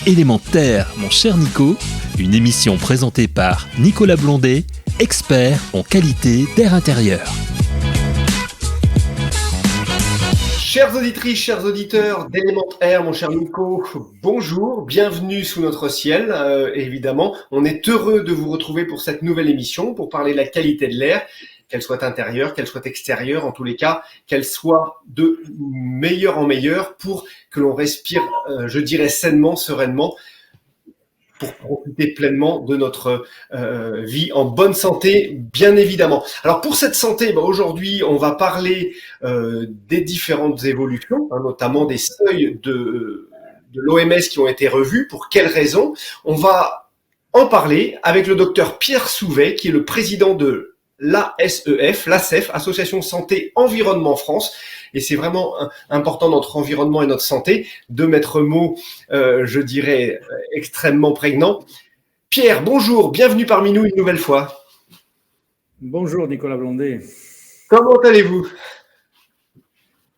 Élémentaire, mon cher Nico, une émission présentée par Nicolas Blondet, expert en qualité d'air intérieur. Chères auditrices, chers auditeurs d'Élémentaire, mon cher Nico, bonjour, bienvenue sous notre ciel. Évidemment, on est heureux de vous retrouver pour cette nouvelle émission, pour parler de la qualité de l'air, qu'elle soit intérieure, qu'elle soit extérieure, en tous les cas, qu'elle soit de meilleur en meilleur pour que l'on respire, je dirais, sainement, sereinement, pour profiter pleinement de notre vie en bonne santé, bien évidemment. Alors pour cette santé, aujourd'hui, on va parler des différentes évolutions, notamment des seuils de l'OMS qui ont été revus. Pour quelles raisons? On va en parler avec le docteur Pierre Souvet, qui est le président de l'ASEF, Association Santé Environnement France. Et c'est vraiment important, notre environnement et notre santé, de mettre mot, je dirais, extrêmement prégnant. Pierre, bonjour, bienvenue parmi nous une nouvelle fois. Bonjour Nicolas Blondet. Comment allez-vous?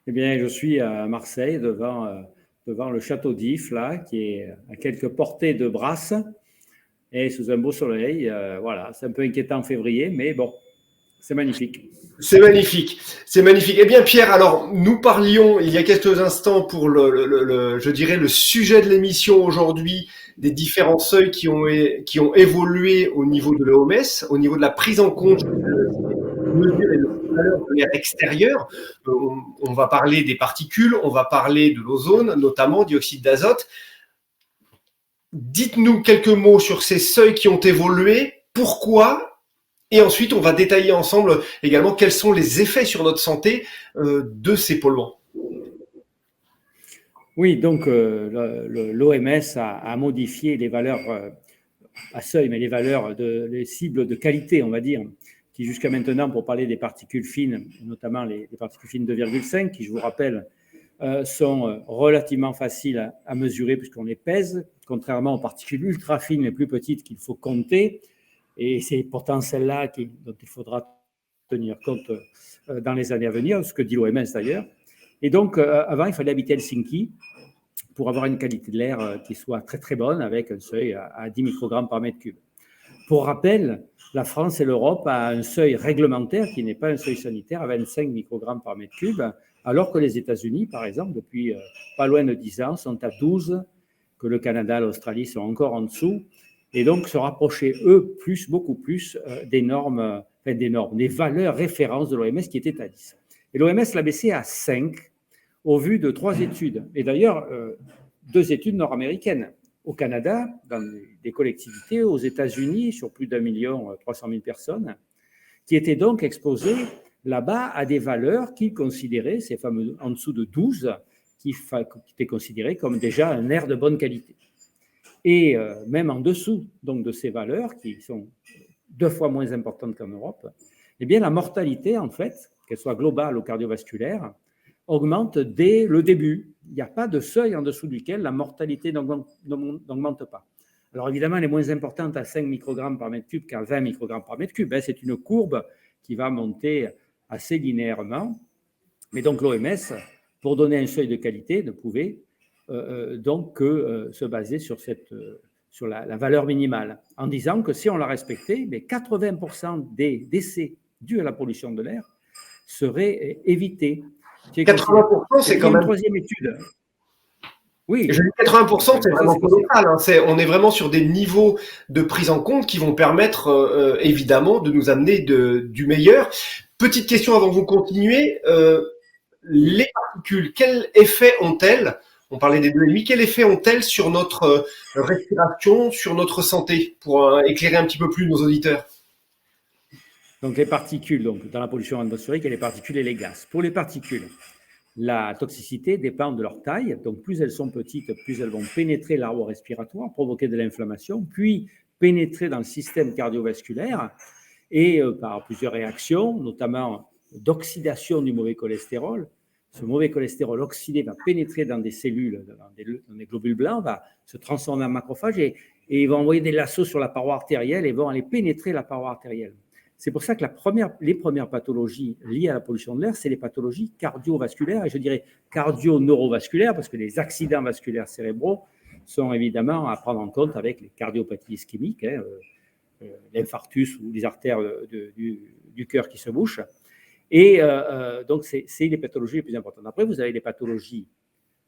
Eh bien, je suis à Marseille, devant le château d'If, là, qui est à quelques portées de Brasse, et sous un beau soleil. Voilà, c'est un peu inquiétant en février, mais bon, c'est magnifique. C'est magnifique, c'est magnifique. Eh bien Pierre, alors nous parlions il y a quelques instants pour je dirais le sujet de l'émission aujourd'hui, des différents seuils qui ont évolué au niveau de l'OMS, au niveau de la prise en compte des mesures et de valeurs de l'air extérieur. On va parler des particules, on va parler de l'ozone, notamment dioxyde d'azote. Dites-nous quelques mots sur ces seuils qui ont évolué, pourquoi? Et ensuite, on va détailler ensemble également quels sont les effets sur notre santé de ces polluants. Oui, donc l'OMS a modifié les valeurs à seuil, mais les cibles de qualité, on va dire, qui jusqu'à maintenant, pour parler des particules fines, notamment les particules fines 2,5, qui, je vous rappelle, sont relativement faciles à mesurer puisqu'on les pèse, contrairement aux particules ultra fines, les plus petites, qu'il faut compter. Et c'est pourtant celle-là dont il faudra tenir compte dans les années à venir, ce que dit l'OMS d'ailleurs. Et donc, avant, il fallait habiter Helsinki pour avoir une qualité de l'air qui soit très très bonne, avec un seuil à 10 microgrammes par mètre cube. Pour rappel, la France et l'Europe ont un seuil réglementaire qui n'est pas un seuil sanitaire à 25 microgrammes par mètre cube, alors que les États-Unis, par exemple, depuis pas loin de 10 ans, sont à 12, que le Canada, l'Australie sont encore en dessous. Et donc se rapprocher, beaucoup plus des valeurs références de l'OMS qui étaient à 10. Et l'OMS l'a baissé à 5 au vu de 3 études. Et d'ailleurs, 2 études nord-américaines. Au Canada, dans des collectivités, aux États-Unis, sur plus d'1,3 million personnes, qui étaient donc exposées là-bas à des valeurs qu'ils considéraient, ces fameux en dessous de 12, qui étaient considérées comme déjà un air de bonne qualité. Et même en dessous donc, de ces valeurs, qui sont 2 fois moins importantes qu'en Europe, eh bien, la mortalité, en fait, qu'elle soit globale ou cardiovasculaire, augmente dès le début. Il n'y a pas de seuil en dessous duquel la mortalité n'augmente pas. Alors évidemment, elle est moins importante à 5 microgrammes par mètre cube qu'à 20 microgrammes par mètre cube. C'est une courbe qui va monter assez linéairement. Mais donc l'OMS, pour donner un seuil de qualité, ne pouvait donc se baser sur la valeur minimale, en disant que si on la respectait, 80% des décès dus à la pollution de l'air seraient évités. 80%, c'est quand même... Une troisième étude. Oui. Je dis 80%, c'est vraiment colossal. On est vraiment sur des niveaux de prise en compte qui vont permettre, évidemment, de nous amener du meilleur. Petite question avant que vous continuiez. Les particules, quel effet ont-elles? On parlait des 2,5. Quel effet ont-elles sur notre respiration, sur notre santé, pour éclairer un petit peu plus nos auditeurs? Donc les particules, dans la pollution atmosphérique, il y a les particules et les gaz. Pour les particules, la toxicité dépend de leur taille. Donc plus elles sont petites, plus elles vont pénétrer l'arbre respiratoire, provoquer de l'inflammation, puis pénétrer dans le système cardiovasculaire et par plusieurs réactions, notamment d'oxydation du mauvais cholestérol. Ce mauvais cholestérol oxydé va pénétrer dans des cellules, dans des globules blancs, va se transformer en macrophage et il va envoyer des lassos sur la paroi artérielle et vont aller pénétrer la paroi artérielle. C'est pour ça que les premières pathologies liées à la pollution de l'air, c'est les pathologies cardiovasculaires, et je dirais cardio-neurovasculaires, parce que les accidents vasculaires cérébraux sont évidemment à prendre en compte avec les cardiopathies ischémiques, l'infarctus ou les artères du cœur qui se bouchent. Et donc, c'est les pathologies les plus importantes. Après, vous avez les pathologies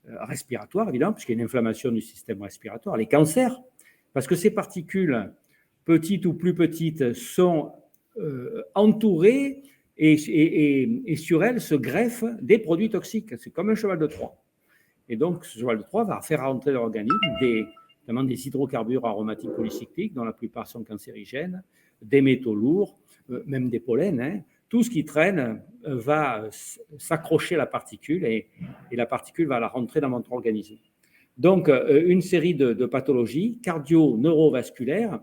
respiratoires, évidemment, puisqu'il y a une inflammation du système respiratoire, les cancers, parce que ces particules, petites ou plus petites, sont entourées et sur elles se greffent des produits toxiques. C'est comme un cheval de Troie. Et donc, ce cheval de Troie va faire rentrer dans l'organisme notamment des hydrocarbures aromatiques polycycliques, dont la plupart sont cancérigènes, des métaux lourds, même des pollens. Tout ce qui traîne va s'accrocher à la particule et la particule va la rentrer dans votre organisme. Donc, une série de pathologies cardio-neurovasculaires.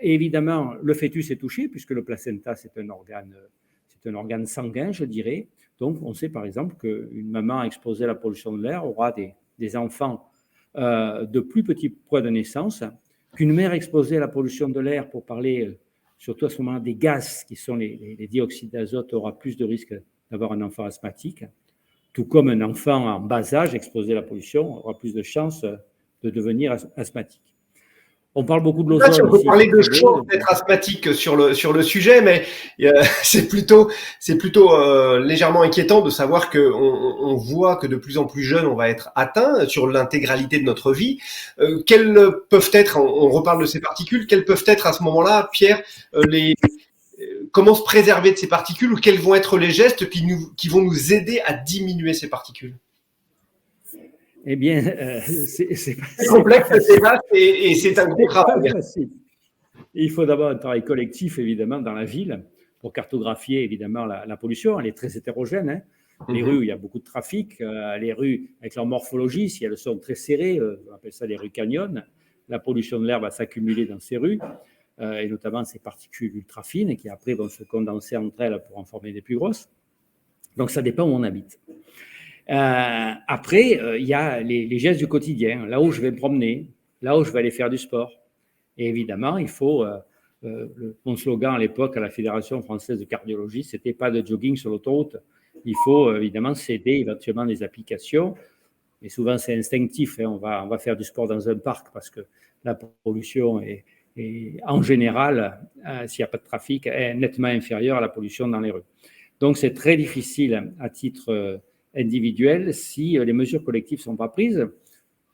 Et évidemment, le fœtus est touché puisque le placenta, c'est un organe sanguin, je dirais. Donc, on sait par exemple qu'une maman exposée à la pollution de l'air aura des enfants de plus petits poids de naissance, qu'une mère exposée à la pollution de l'air, pour parler surtout à ce moment des gaz qui sont les dioxydes d'azote, aura plus de risques d'avoir un enfant asthmatique, tout comme un enfant en bas âge exposé à la pollution aura plus de chances de devenir asthmatique. On parle beaucoup de l'ozone. On peut parler de chance d'être asthmatique sur le sujet, mais c'est plutôt légèrement inquiétant de savoir que on voit que de plus en plus jeunes on va être atteint sur l'intégralité de notre vie. Quelles peuvent être, on reparle de ces particules, quelles peuvent être à ce moment-là, Pierre, comment se préserver de ces particules ou quels vont être les gestes qui vont nous aider à diminuer ces particules? Eh bien, c'est complexe, c'est vaste et c'est un gros travail. Il faut d'abord un travail collectif, évidemment, dans la ville pour cartographier, évidemment, la pollution. Elle est très hétérogène. Les rues où il y a beaucoup de trafic, les rues avec leur morphologie, si elles sont très serrées, on appelle ça les rues canyons, la pollution de l'air va s'accumuler dans ces rues, et notamment ces particules ultra fines qui après vont se condenser entre elles pour en former des plus grosses. Donc, ça dépend où on habite. Après, il y a les gestes du quotidien, là où je vais me promener, là où je vais aller faire du sport. Et évidemment, il faut, mon slogan à l'époque à la Fédération française de cardiologie, c'était pas de jogging sur l'autoroute. Il faut évidemment s'aider éventuellement des applications. Et souvent, c'est instinctif. On va faire du sport dans un parc parce que la pollution est en général, s'il n'y a pas de trafic, est nettement inférieure à la pollution dans les rues. Donc, c'est très difficile à titre individuel si les mesures collectives ne sont pas prises.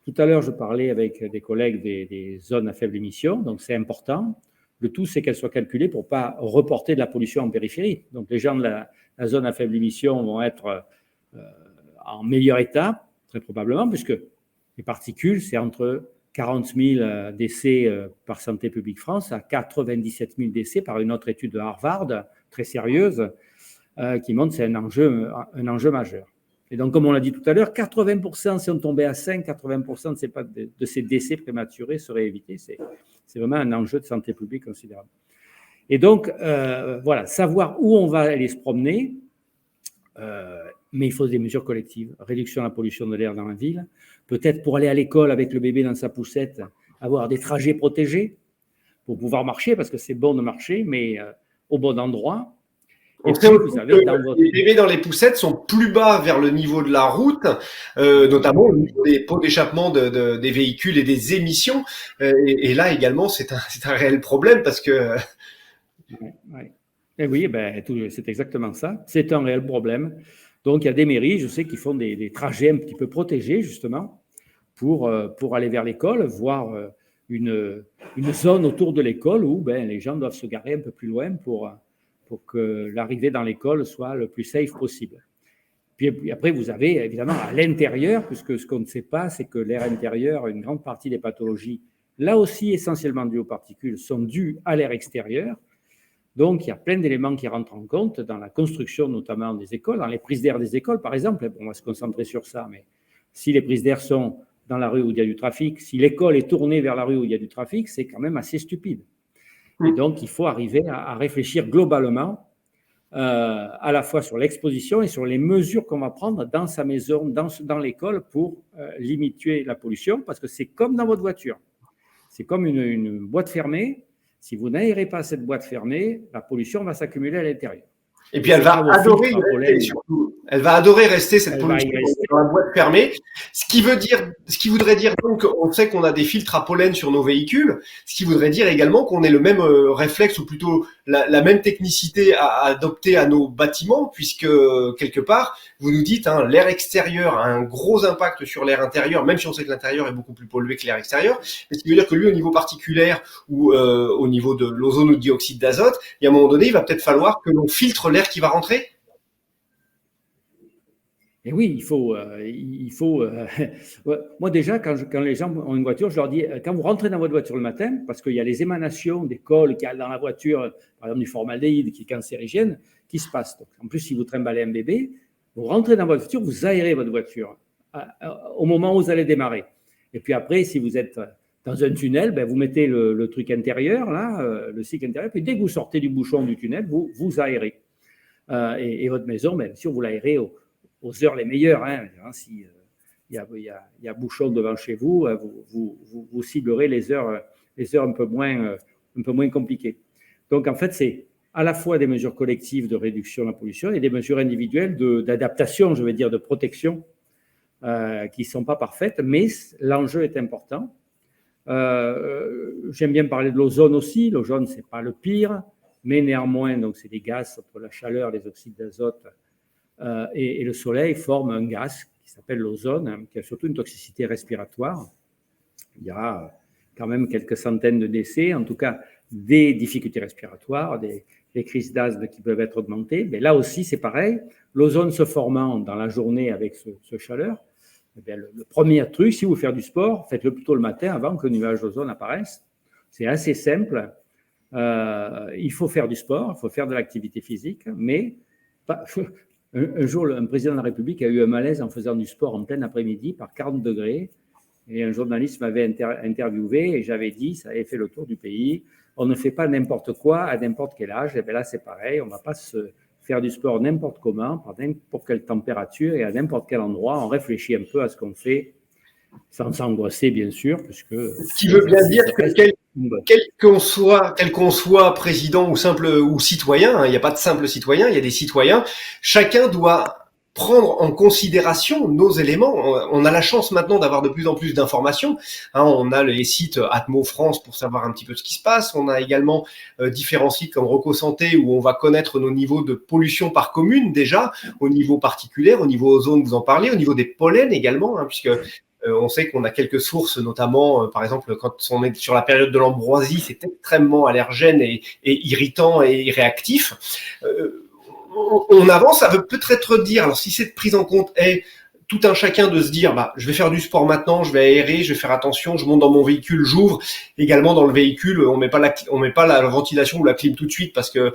Tout à l'heure, je parlais avec des collègues des zones à faible émission, donc c'est important. Le tout, c'est qu'elles soient calculées pour ne pas reporter de la pollution en périphérie. Donc, les gens de la zone à faible émission vont être en meilleur état, très probablement, puisque les particules, c'est entre 40 000 décès par Santé publique France à 97 000 décès par une autre étude de Harvard, très sérieuse, qui montre que c'est un enjeu majeur. Et donc, comme on l'a dit tout à l'heure, 80%, si on tombait à 5, 80% de ces décès prématurés seraient évités. C'est vraiment un enjeu de santé publique considérable. Et donc, voilà, savoir où on va aller se promener, mais il faut des mesures collectives. Réduction de la pollution de l'air dans la ville. Peut-être pour aller à l'école avec le bébé dans sa poussette, avoir des trajets protégés pour pouvoir marcher, parce que c'est bon de marcher, mais au bon endroit. On sait aussi que les bébés dans les poussettes sont plus bas vers le niveau de la route, notamment au niveau des pots d'échappement des véhicules et des émissions. Et là également, c'est un réel problème parce que… Ouais. Et oui, c'est exactement ça. C'est un réel problème. Donc, il y a des mairies, je sais, qui font des trajets un petit peu protégés, justement, pour aller vers l'école, voire une zone autour de l'école où les gens doivent se garer un peu plus loin pour que l'arrivée dans l'école soit le plus safe possible. Puis après, vous avez évidemment à l'intérieur, puisque ce qu'on ne sait pas, c'est que l'air intérieur, une grande partie des pathologies, là aussi essentiellement dues aux particules, sont dues à l'air extérieur. Donc, il y a plein d'éléments qui rentrent en compte dans la construction notamment des écoles, dans les prises d'air des écoles, par exemple. On va se concentrer sur ça, mais si les prises d'air sont dans la rue où il y a du trafic, si l'école est tournée vers la rue où il y a du trafic, c'est quand même assez stupide. Et donc, il faut arriver à réfléchir globalement à la fois sur l'exposition et sur les mesures qu'on va prendre dans sa maison, dans l'école pour limiter la pollution, parce que c'est comme dans votre voiture. C'est comme une boîte fermée. Si vous n'aérez pas cette boîte fermée, la pollution va s'accumuler à l'intérieur. Et puis elle va adorer y rester, surtout. Elle va adorer rester cette pollution dans la boîte fermée. Ce qui voudrait dire donc, on sait qu'on a des filtres à pollen sur nos véhicules, ce qui voudrait dire également qu'on ait le même réflexe ou plutôt la même technicité à adopter à nos bâtiments, puisque quelque part, vous nous dites, hein, l'air extérieur a un gros impact sur l'air intérieur, même si on sait que l'intérieur est beaucoup plus pollué que l'air extérieur. Mais ce qui veut dire que lui, au niveau particulaire ou au niveau de l'ozone ou du dioxyde d'azote, et à un moment donné, il va peut-être falloir que l'on filtre l'air qui va rentrer. Et oui, il faut. Moi déjà, quand les gens ont une voiture, je leur dis quand vous rentrez dans votre voiture le matin, parce qu'il y a les émanations des cols qu'il y a dans la voiture, par exemple du formaldéhyde qui est cancérigène, qui se passent. Donc, en plus, si vous trimballez un bébé, vous rentrez dans votre voiture, vous aérez votre voiture au moment où vous allez démarrer. Et puis après, si vous êtes dans un tunnel, ben vous mettez le truc intérieur, là, le cycle intérieur, puis dès que vous sortez du bouchon du tunnel, vous aérez. Et votre maison, bien sûr, vous l'aérez aux heures les meilleures. Hein. Si il y a bouchon devant chez vous, vous ciblerez les heures un peu moins compliquées. Donc, en fait, c'est à la fois des mesures collectives de réduction de la pollution et des mesures individuelles d'adaptation, je veux dire, de protection, qui ne sont pas parfaites, mais l'enjeu est important. J'aime bien parler de l'ozone aussi. L'ozone, ce n'est pas le pire, mais néanmoins, donc c'est des gaz entre la chaleur, les oxydes d'azote et le soleil forment un gaz qui s'appelle l'ozone, hein, qui a surtout une toxicité respiratoire. Il y a quand même quelques centaines de décès, en tout cas des difficultés respiratoires, des crises d'asthme qui peuvent être augmentées. Mais là aussi, c'est pareil. L'ozone se formant dans la journée avec ce chaleur, eh bien, le premier truc, si vous faites du sport, faites-le plutôt le matin avant que le nuage d'ozone apparaisse. C'est assez simple. Il faut faire du sport, il faut faire de l'activité physique, mais un jour, un président de la République a eu un malaise en faisant du sport en plein après-midi par 40 degrés. Et un journaliste m'avait interviewé et j'avais dit, ça avait fait le tour du pays, on ne fait pas n'importe quoi à n'importe quel âge. Et bien là, c'est pareil, on ne va pas se faire du sport n'importe comment, par n'importe quelle température et à n'importe quel endroit. On réfléchit un peu à ce qu'on fait, sans s'angoisser, bien sûr, puisque... Ce qui veut bien dire que quel qu'on soit président ou simple ou citoyen, hein, il n'y a pas de simple citoyen, il y a des citoyens, chacun doit prendre en considération nos éléments. On a la chance maintenant d'avoir de plus en plus d'informations. Hein, on a les sites Atmo France pour savoir un petit peu ce qui se passe. On a également différents sites comme RecoSanté où on va connaître nos niveaux de pollution par commune déjà, au niveau particulier, au niveau ozone, vous en parlez, au niveau des pollens également, hein, puisque on sait qu'on a quelques sources, notamment, par exemple, quand on est sur la période de l'ambroisie, c'est extrêmement allergène et irritant et réactif. On avance, ça veut peut-être dire, alors si cette prise en compte est tout un chacun de se dire, bah, je vais faire du sport maintenant, je vais aérer, je vais faire attention, je monte dans mon véhicule, j'ouvre. Également dans le véhicule, on met pas la ventilation ou la clim tout de suite parce que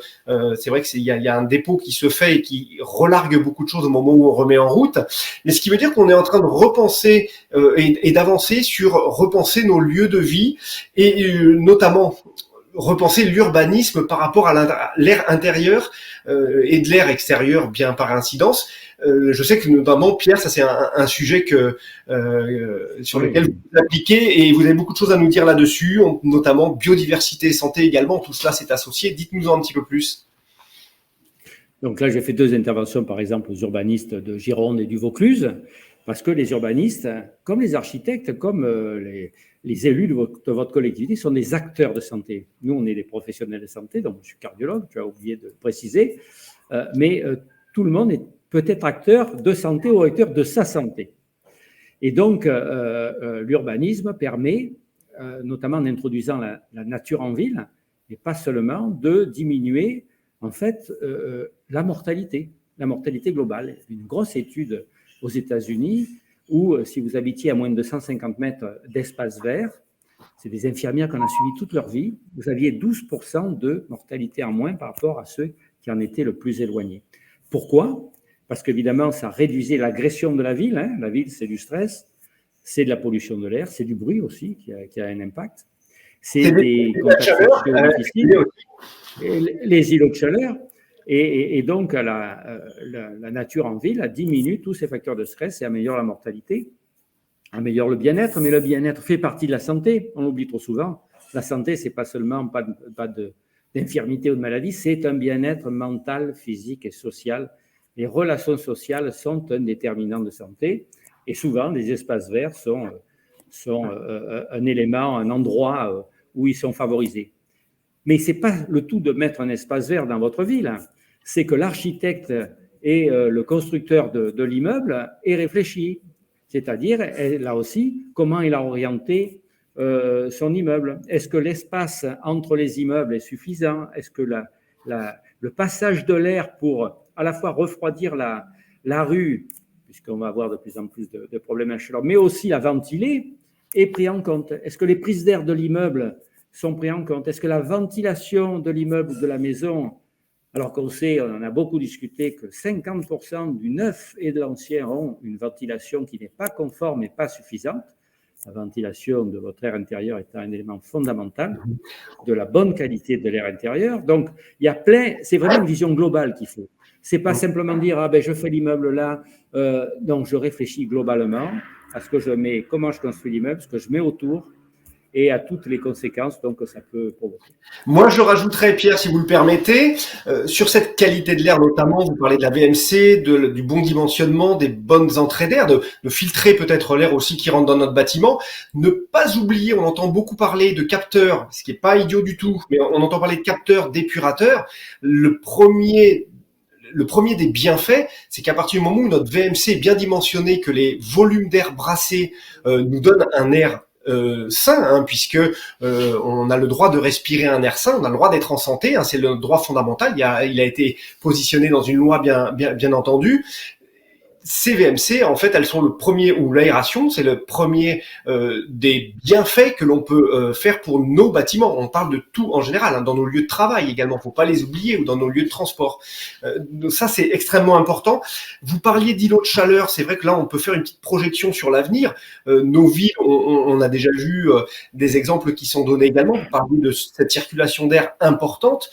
c'est vrai que il y a un dépôt qui se fait et qui relargue beaucoup de choses au moment où on remet en route. Mais ce qui veut dire qu'on est en train de repenser et d'avancer sur repenser nos lieux de vie et notamment repenser l'urbanisme par rapport à l'air intérieur et de l'air extérieur, bien par incidence. Je sais que notamment, Pierre, ça c'est un sujet sur lequel vous vous appliquez et vous avez beaucoup de choses à nous dire là-dessus, notamment biodiversité, santé également, tout cela c'est associé. Dites-nous-en un petit peu plus. Donc là, j'ai fait 2 interventions, par exemple, aux urbanistes de Gironde et du Vaucluse, parce que les urbanistes, comme les architectes, comme les élus de votre collectivité, sont des acteurs de santé. Nous, on est des professionnels de santé, donc je suis cardiologue, tu as oublié de préciser, mais tout le monde peut être acteur de santé ou acteur de sa santé. Et donc, l'urbanisme permet, notamment en introduisant la nature en ville, et pas seulement, de diminuer, en fait, la mortalité globale. Une grosse étude aux États-Unis où, si vous habitiez à moins de 250 mètres d'espace vert, c'est des infirmières qu'on a suivies toute leur vie, vous aviez 12% de mortalité en moins par rapport à ceux qui en étaient le plus éloignés. Pourquoi ? Parce qu'évidemment, ça réduisait l'agression de la ville. Hein. La ville, c'est du stress, c'est de la pollution de l'air, c'est du bruit aussi qui a un impact. C'est des contacts sociaux difficiles, les îlots de chaleur. Et donc, la nature en ville diminue tous ces facteurs de stress et améliore la mortalité, améliore le bien-être. Mais le bien-être fait partie de la santé. On l'oublie trop souvent. La santé, c'est pas seulement pas d'infirmité ou de maladie, c'est un bien-être mental, physique et social. Les relations sociales sont un déterminant de santé et souvent, les espaces verts sont un élément, un endroit où ils sont favorisés. Mais ce n'est pas le tout de mettre un espace vert dans votre ville, c'est que l'architecte et le constructeur de l'immeuble aient réfléchi. C'est-à-dire, là aussi, comment il a orienté son immeuble. Est-ce que l'espace entre les immeubles est suffisant? Est-ce que le passage de l'air pour à la fois refroidir la rue, puisqu'on va avoir de plus en plus de problèmes à chaleur, mais aussi la ventiler, est pris en compte? Est-ce que les prises d'air de l'immeuble sont prises en compte? Est-ce que la ventilation de l'immeuble ou de la maison, alors qu'on sait, on en a beaucoup discuté, que 50% du neuf et de l'ancien ont une ventilation qui n'est pas conforme et pas suffisante, la ventilation de votre air intérieur étant un élément fondamental de la bonne qualité de l'air intérieur. Donc, il y a c'est vraiment une vision globale qu'il faut. C'est pas simplement dire, je fais l'immeuble là, donc je réfléchis globalement à ce que je mets, comment je construis l'immeuble, ce que je mets autour et à toutes les conséquences donc, que ça peut provoquer. Moi, je rajouterais, Pierre, si vous le permettez, sur cette qualité de l'air notamment, vous parlez de la VMC, du bon dimensionnement, des bonnes entrées d'air, de filtrer peut-être l'air aussi qui rentre dans notre bâtiment. Ne pas oublier, on entend beaucoup parler de capteurs, ce qui n'est pas idiot du tout, mais on entend parler de capteurs, d'épurateurs. Le premier des bienfaits, c'est qu'à partir du moment où notre VMC est bien dimensionné, que les volumes d'air brassés nous donnent un air sain, puisque on a le droit de respirer un air sain, on a le droit d'être en santé, c'est le droit fondamental. Il a été positionné dans une loi bien entendu. Ces VMC, en fait, elles sont le premier, ou l'aération, c'est le premier des bienfaits que l'on peut faire pour nos bâtiments. On parle de tout en général, dans nos lieux de travail également, faut pas les oublier, ou dans nos lieux de transport. Ça, c'est extrêmement important. Vous parliez d'îlots de chaleur, c'est vrai que là, on peut faire une petite projection sur l'avenir. Nos villes, on a déjà vu des exemples qui sont donnés également. Vous parliez de cette circulation d'air importante,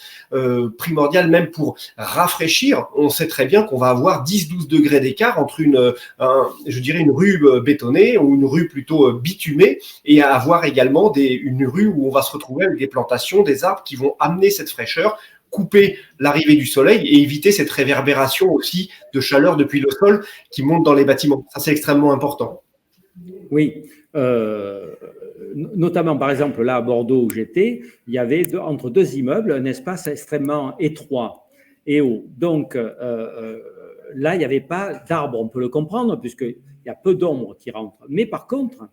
primordiale même pour rafraîchir. On sait très bien qu'on va avoir 10-12 degrés d'écart entre une rue bétonnée ou une rue plutôt bitumée, et à avoir également une rue où on va se retrouver avec des plantations, des arbres qui vont amener cette fraîcheur, couper l'arrivée du soleil et éviter cette réverbération aussi de chaleur depuis le sol qui monte dans les bâtiments. Ça, c'est extrêmement important. Oui, notamment par exemple là à Bordeaux où j'étais, il y avait entre deux immeubles un espace extrêmement étroit et haut. Donc, là, il n'y avait pas d'arbres, on peut le comprendre, puisqu'il y a peu d'ombre qui rentre. Mais par contre,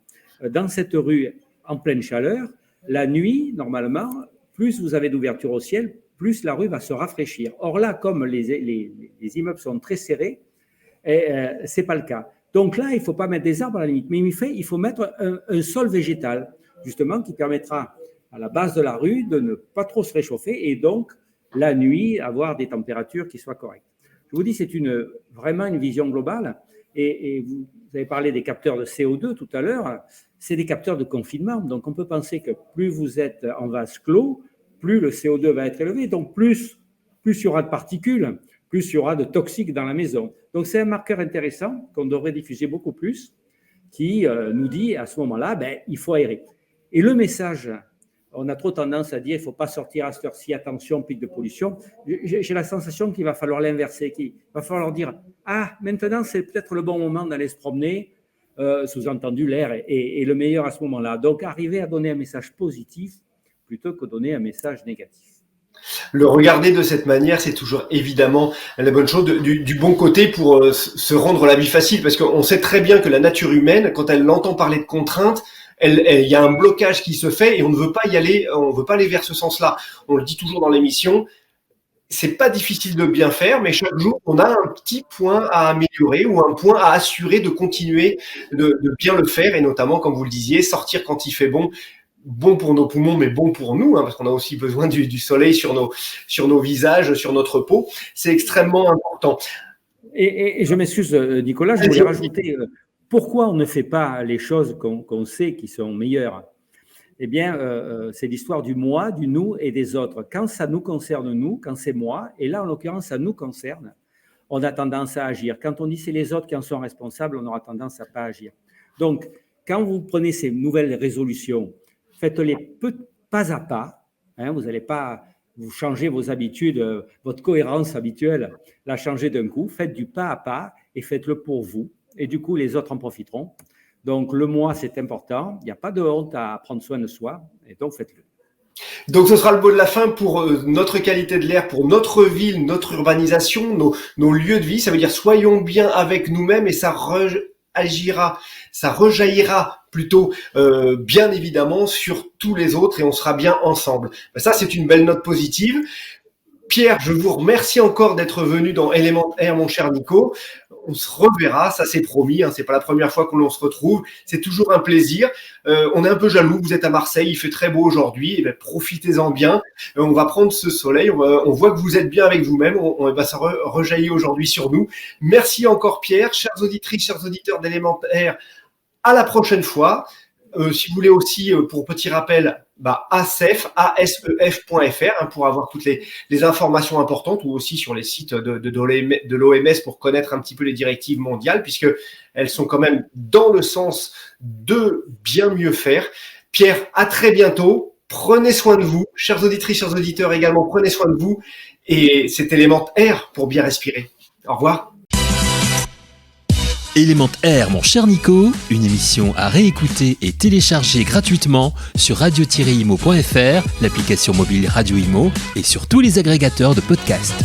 dans cette rue en pleine chaleur, la nuit, normalement, plus vous avez d'ouverture au ciel, plus la rue va se rafraîchir. Or là, comme les immeubles sont très serrés, ce n'est pas le cas. Donc là, il ne faut pas mettre des arbres à la limite, mais il faut mettre un sol végétal, justement, qui permettra à la base de la rue de ne pas trop se réchauffer et donc, la nuit, avoir des températures qui soient correctes. Je vous dis, c'est vraiment une vision globale. Et vous avez parlé des capteurs de CO2 tout à l'heure. C'est des capteurs de confinement. Donc, on peut penser que plus vous êtes en vase clos, plus le CO2 va être élevé. Donc, plus il y aura de particules, plus il y aura de toxiques dans la maison. Donc, c'est un marqueur intéressant qu'on devrait diffuser beaucoup plus, qui nous dit à ce moment-là, il faut aérer. Et le message, on a trop tendance à dire il ne faut pas sortir à cette heure-ci, attention, pic de pollution. J'ai la sensation qu'il va falloir l'inverser, qu'il va falloir dire maintenant c'est peut-être le bon moment d'aller se promener, sous-entendu l'air est le meilleur à ce moment-là. Donc arriver à donner un message positif plutôt que donner un message négatif. Le regarder de cette manière, c'est toujours évidemment la bonne chose, du bon côté pour se rendre la vie facile, parce qu'on sait très bien que la nature humaine, quand elle entend parler de contraintes, il y a un blocage qui se fait et on ne veut pas y aller, on ne veut pas aller vers ce sens-là. On le dit toujours dans l'émission, c'est pas difficile de bien faire, mais chaque jour, on a un petit point à améliorer ou un point à assurer de continuer de bien le faire, et notamment, comme vous le disiez, sortir quand il fait bon pour nos poumons, mais bon pour nous, parce qu'on a aussi besoin du soleil sur nos visages, sur notre peau. C'est extrêmement important. Et je m'excuse, Nicolas, je voulais rajouter pourquoi on ne fait pas les choses qu'on sait qui sont meilleures. Eh bien, c'est l'histoire du moi, du nous et des autres. Quand ça nous concerne, nous, quand c'est moi, et là, en l'occurrence, ça nous concerne, on a tendance à agir. Quand on dit c'est les autres qui en sont responsables, on aura tendance à ne pas agir. Donc, quand vous prenez ces nouvelles résolutions, faites-les pas à pas. Vous n'allez pas vous changez vos habitudes, votre cohérence habituelle, la changez d'un coup. Faites du pas à pas et faites-le pour vous. Et du coup, les autres en profiteront. Donc, le moi, c'est important. Il n'y a pas de honte à prendre soin de soi. Et donc, faites-le. Donc ce sera le mot de la fin pour notre qualité de l'air, pour notre ville, notre urbanisation, nos lieux de vie. Ça veut dire soyons bien avec nous-mêmes et ça rejaillira plutôt bien évidemment sur tous les autres et on sera bien ensemble. Ça, c'est une belle note positive. Pierre, je vous remercie encore d'être venu dans Element Air, mon cher Nico. On se reverra, ça c'est promis, hein, c'est pas la première fois qu'on se retrouve, c'est toujours un plaisir. On est un peu jaloux, vous êtes à Marseille, il fait très beau aujourd'hui, et bien, profitez-en bien. On va prendre ce soleil, on voit que vous êtes bien avec vous-même, ça rejaillit aujourd'hui sur nous. Merci encore Pierre, chères auditrices, chers auditeurs d'Element Air, à la prochaine fois. Si vous voulez aussi, pour petit rappel, asef.fr pour avoir toutes les informations importantes ou aussi sur les sites de l'OMS pour connaître un petit peu les directives mondiales puisque elles sont quand même dans le sens de bien mieux faire. Pierre, à très bientôt. Prenez soin de vous. Chères auditrices, chers auditeurs également, prenez soin de vous. Et c'est Element Air pour bien respirer. Au revoir. Element Air, mon cher Nico, une émission à réécouter et télécharger gratuitement sur radio-imo.fr, l'application mobile Radio Imo et sur tous les agrégateurs de podcasts.